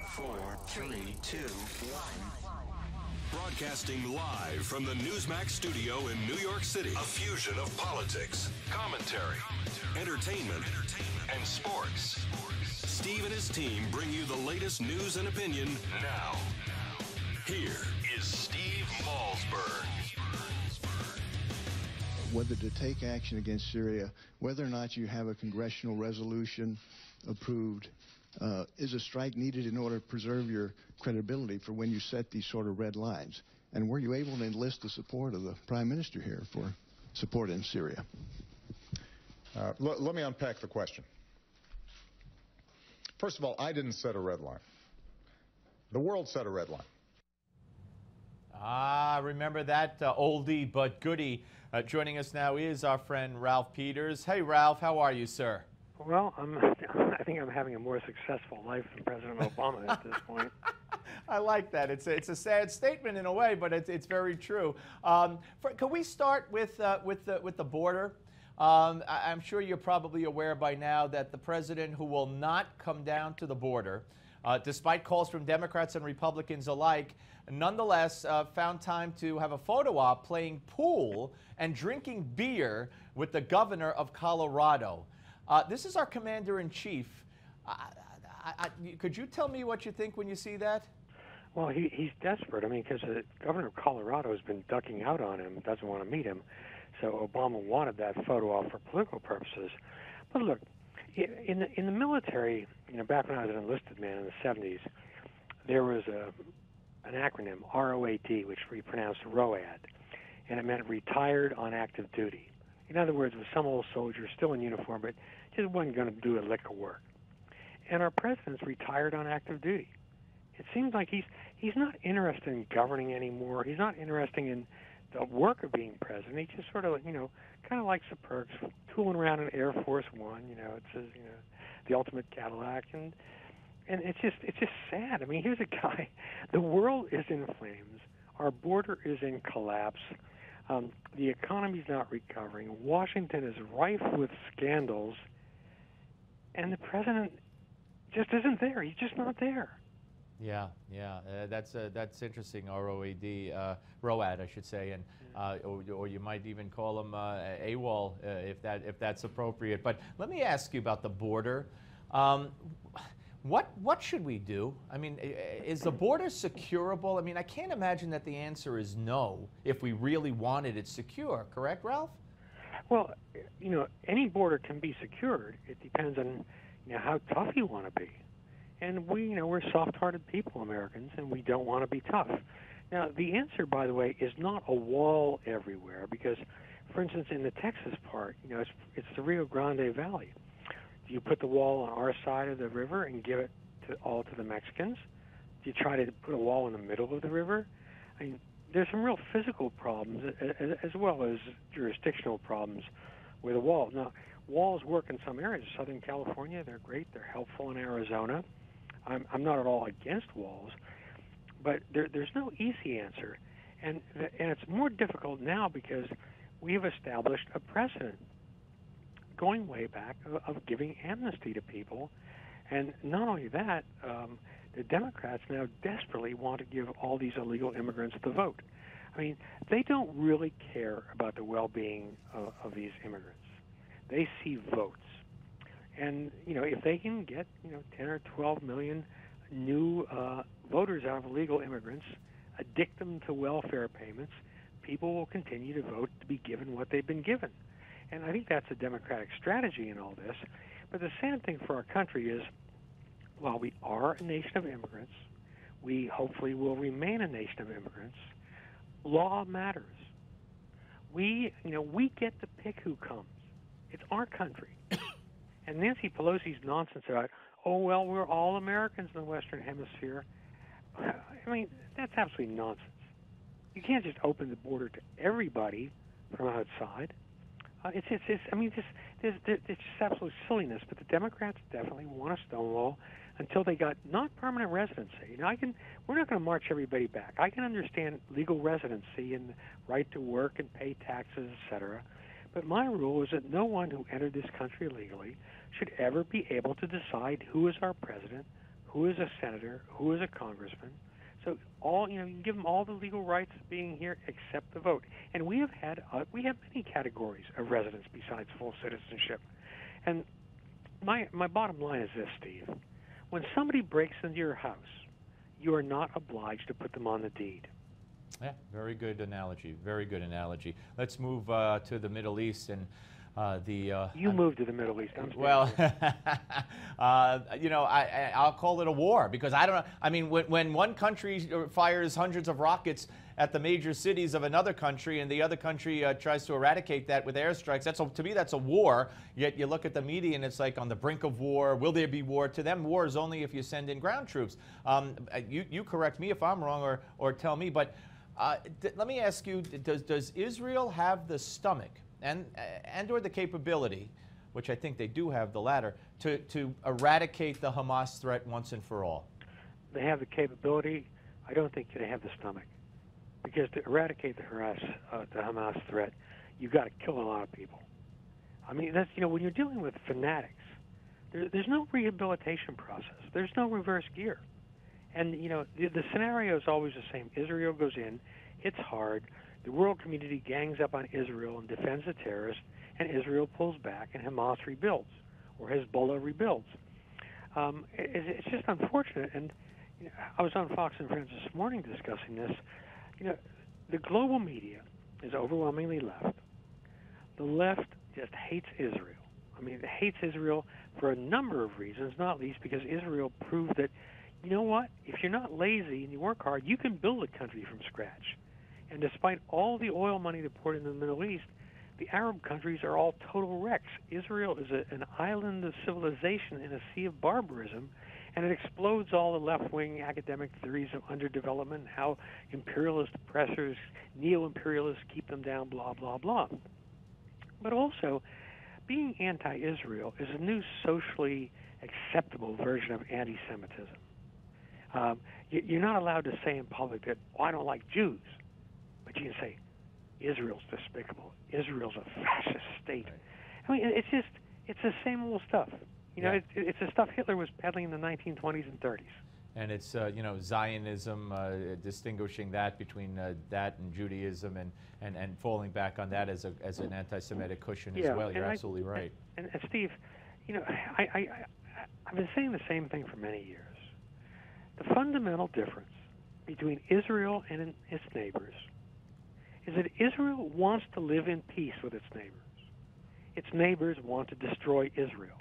4, 3, 2, 1. Broadcasting live from the Newsmax studio in New York City. A fusion of politics, commentary, entertainment, and sports. Steve and his team bring you the latest news and opinion now. Here is Steve Malzberg. Whether to take action against Syria, whether or not you have a congressional resolution approved, is a strike needed in order to preserve your credibility for when you set these sort of red lines? And were you able to enlist the support of the Prime Minister here for support in Syria? Let me unpack the question. First of all, I didn't set a red line. The world set a red line. Remember that oldie but goodie. Joining us now is our friend Ralph Peters. Hey, Ralph, how are you, sir? Well, I think I'm having a more successful life than President Obama at this point. I like that. It's a sad statement in a way, but it's very true. Can we start with the border? I'm sure you're probably aware by now that the president, who will not come down to the border, despite calls from Democrats and Republicans alike, nonetheless found time to have a photo op playing pool and drinking beer with the governor of Colorado. This is our commander-in-chief. Could you tell me what you think when you see that? Well, he's desperate. I mean, because the governor of Colorado has been ducking out on him, doesn't want to meet him. So Obama wanted that photo op for political purposes. But look, in the military, back when I was an enlisted man in the 70s, there was an acronym, ROAD, which we pronounced ROAD, and it meant retired on active duty. In other words, it was some old soldier still in uniform, but just wasn't going to do a lick of work. And our president's retired on active duty. It seems like he's not interested in governing anymore. He's not interested in the work of being president. He just sort of, kind of likes the perks, tooling around in Air Force One. It says, the ultimate Cadillac, and it's just sad. I mean, here's a guy. The world is in flames. Our border is in collapse. The economy's not recovering. Washington is rife with scandals, and the president just isn't there. He's just not there. Yeah, that's interesting. ROAD, ROAD, I should say, and or you might even call him AWOL if that's appropriate. But let me ask you about the border. What should we do? I mean, is the border securable? I mean, I can't imagine that the answer is no if we really wanted it secure. Correct, Ralph? Well, any border can be secured. It depends on how tough you want to be. And we're soft-hearted people, Americans, and we don't want to be tough. Now, the answer, by the way, is not a wall everywhere because, for instance, in the Texas part, it's the Rio Grande Valley. Do you put the wall on our side of the river and give it all to the Mexicans? Do you try to put a wall in the middle of the river? I mean, there's some real physical problems as well as jurisdictional problems with a wall. Now, walls work in some areas. Southern California, they're great. They're helpful in Arizona. I'm not at all against walls, but there's no easy answer, and it's more difficult now because we have established a precedent going way back of giving amnesty to people, and not only that, the Democrats now desperately want to give all these illegal immigrants the vote. I mean, they don't really care about the well-being of these immigrants. They see votes. And, if they can get, 10 or 12 million new voters out of illegal immigrants, addict them to welfare payments, people will continue to vote to be given what they've been given. And I think that's a Democratic strategy in all this. But the sad thing for our country is, while we are a nation of immigrants, we hopefully will remain a nation of immigrants, law matters. We get to pick who comes. It's our country. And Nancy Pelosi's nonsense about, well, we're all Americans in the Western Hemisphere. I mean, that's absolutely nonsense. You can't just open the border to everybody from outside. It's just absolute silliness. But the Democrats definitely want a stonewall until they got not permanent residency. We're not going to march everybody back. I can understand legal residency and the right to work and pay taxes, etc. But my rule is that no one who entered this country illegally should ever be able to decide who is our president, who is a senator, who is a congressman. So you can give them all the legal rights of being here except the vote. And we have many categories of residence besides full citizenship. And my bottom line is this, Steve. When somebody breaks into your house, you are not obliged to put them on the deed. Yeah, very good analogy. Very good analogy. Let's move to the Middle East and You moved to the Middle East. Well, I'll call it a war because I don't know. I mean, when one country fires hundreds of rockets at the major cities of another country and the other country tries to eradicate that with airstrikes, to me, that's a war. Yet you look at the media and it's like on the brink of war. Will there be war? To them, war is only if you send in ground troops. You correct me if I'm wrong or tell me, but let me ask you, does Israel have the stomach and or the capability, which I think they do have the latter, to eradicate the Hamas threat once and for all? They have the capability. I don't think they have the stomach. Because to eradicate the Hamas threat, you've got to kill a lot of people. I mean, that's, when you're dealing with fanatics, there's no rehabilitation process. There's no reverse gear. And, the scenario is always the same. Israel goes in, hits hard, the world community gangs up on Israel and defends the terrorists, and Israel pulls back, and Hamas rebuilds, or Hezbollah rebuilds. It's just unfortunate. And I was on Fox and Friends this morning discussing this. The global media is overwhelmingly left. The left just hates Israel. I mean, it hates Israel for a number of reasons, not least because Israel proved that, you know what, if you're not lazy and you work hard, you can build a country from scratch. And despite all the oil money they poured into the Middle East, the Arab countries are all total wrecks. Israel is an island of civilization in a sea of barbarism, and it explodes all the left-wing academic theories of underdevelopment, how imperialist oppressors, neo-imperialists keep them down, blah, blah, blah. But also, being anti-Israel is a new socially acceptable version of anti-Semitism. You're not allowed to say in public that, I don't like Jews. But you can say, Israel's despicable. Israel's a fascist state. I mean, it's the same old stuff. It's the stuff Hitler was peddling in the 1920s and 30s. And it's, Zionism, distinguishing that between that and Judaism and falling back on that as an anti-Semitic cushion as well. You're absolutely right. And Steve, I've been saying the same thing for many years. The fundamental difference between Israel and its neighbors is that Israel wants to live in peace with its neighbors. Its neighbors want to destroy Israel.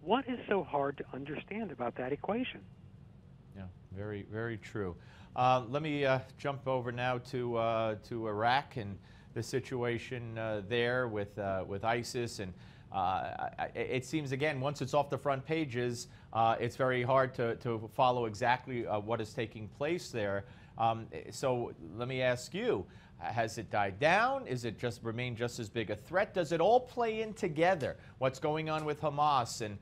What is so hard to understand about that equation? Yeah, very, very true. Let me jump over now to Iraq and the situation there with ISIS. And it seems, again, once it's off the front pages, it's very hard to follow exactly what is taking place there. So let me ask you, has it died down? Is it just remained just as big a threat? Does it all play in together? What's going on with Hamas? And,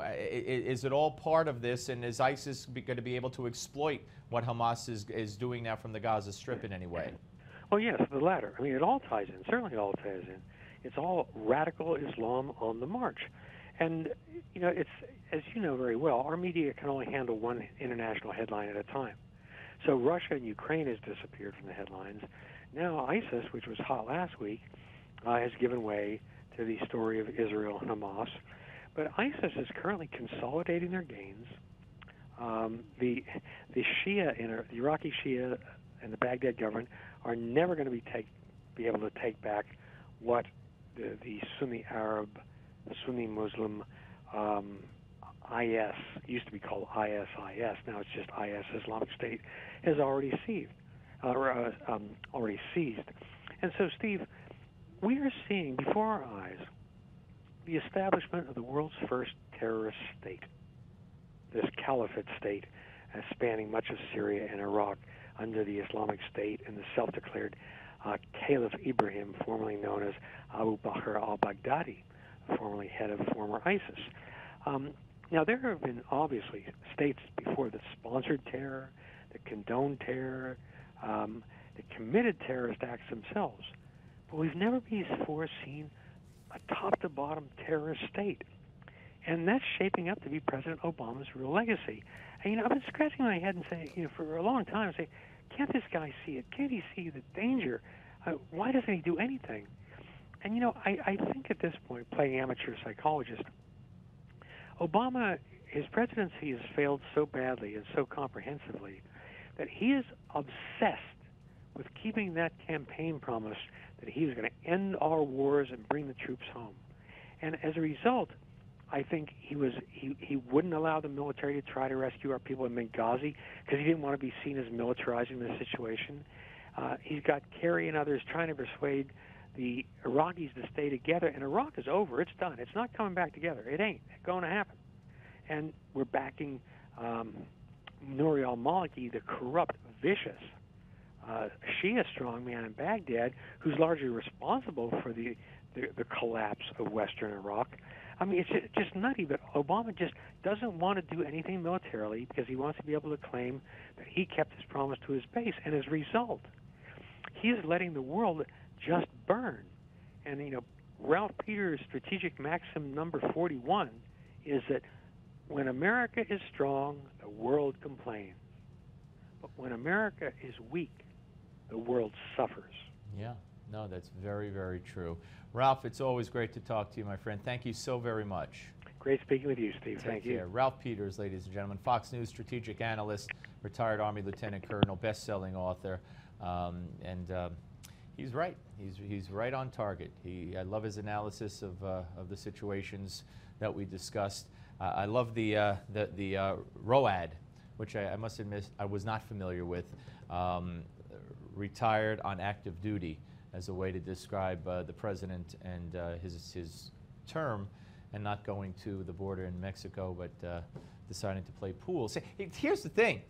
is it all part of this? And is ISIS going to be able to exploit what Hamas is doing now from the Gaza Strip in any way? Well, yes, the latter. I mean, it all ties in. Certainly all ties in. It's all radical Islam on the march. And, it's, as you know very well, our media can only handle one international headline at a time. So Russia and Ukraine has disappeared from the headlines. Now ISIS, which was hot last week, has given way to the story of Israel and Hamas. But ISIS is currently consolidating their gains. The Shia, the Iraqi Shia and the Baghdad government are never going to be able to take back what the Sunni Arab, Sunni Muslim IS, used to be called ISIS, now it's just IS, Islamic State, has already seized. And so, Steve, we are seeing before our eyes the establishment of the world's first terrorist state, this caliphate state spanning much of Syria and Iraq under the Islamic State and the self-declared Caliph Ibrahim, formerly known as Abu Bakr al-Baghdadi, formerly head of former ISIS. Now, there have been, obviously, states before that sponsored terror, that condoned terror, that committed terrorist acts themselves. But we've never before seen a top-to-bottom terrorist state. And that's shaping up to be President Obama's real legacy. And, I've been scratching my head and saying, for a long time, I say, can't this guy see it? Can't he see the danger? Why doesn't he do anything? And, I think at this point, playing amateur psychologist, Obama, his presidency has failed so badly and so comprehensively that he is obsessed with keeping that campaign promise that he was going to end our wars and bring the troops home. And as a result, I think he wouldn't allow the military to try to rescue our people in Benghazi because he didn't want to be seen as militarizing the situation. He's got Kerry and others trying to persuade the Iraqis to stay together, and Iraq is over. It's done. It's not coming back together. It ain't going to happen. And we're backing Nouri al-Maliki, the corrupt, vicious Shia strongman in Baghdad, who's largely responsible for the collapse of Western Iraq. I mean, it's just nutty, but Obama just doesn't want to do anything militarily because he wants to be able to claim that he kept his promise to his base. And as a result, he is letting the world just burn. And, Ralph Peters' strategic maxim number 41 is that when America is strong, the world complains. But when America is weak, the world suffers. Yeah, no, that's very, very true. Ralph, it's always great to talk to you, my friend. Thank you so very much. Great speaking with you, Steve. Thank you. Ralph Peters, ladies and gentlemen, Fox News strategic analyst, retired Army Lieutenant Colonel, best-selling author, and he's right. He's right on target. I love his analysis of the situations that we discussed. I love the ROAD, which I must admit I was not familiar with. Retired on active duty as a way to describe the president and his term, and not going to the border in Mexico, but deciding to play pool. See, here's the thing.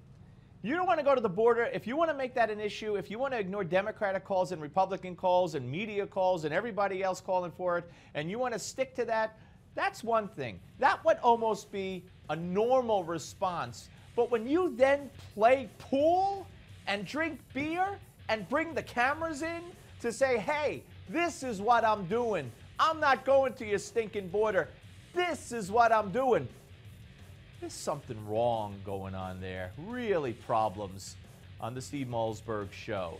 You don't want to go to the border. If you want to make that an issue, if you want to ignore Democratic calls and Republican calls and media calls and everybody else calling for it, and you want to stick to that, that's one thing. That would almost be a normal response. But when you then play pool and drink beer and bring the cameras in to say, hey, this is what I'm doing. I'm not going to your stinking border. This is what I'm doing. There's something wrong going on there. Really problems on the Steve Malzberg Show.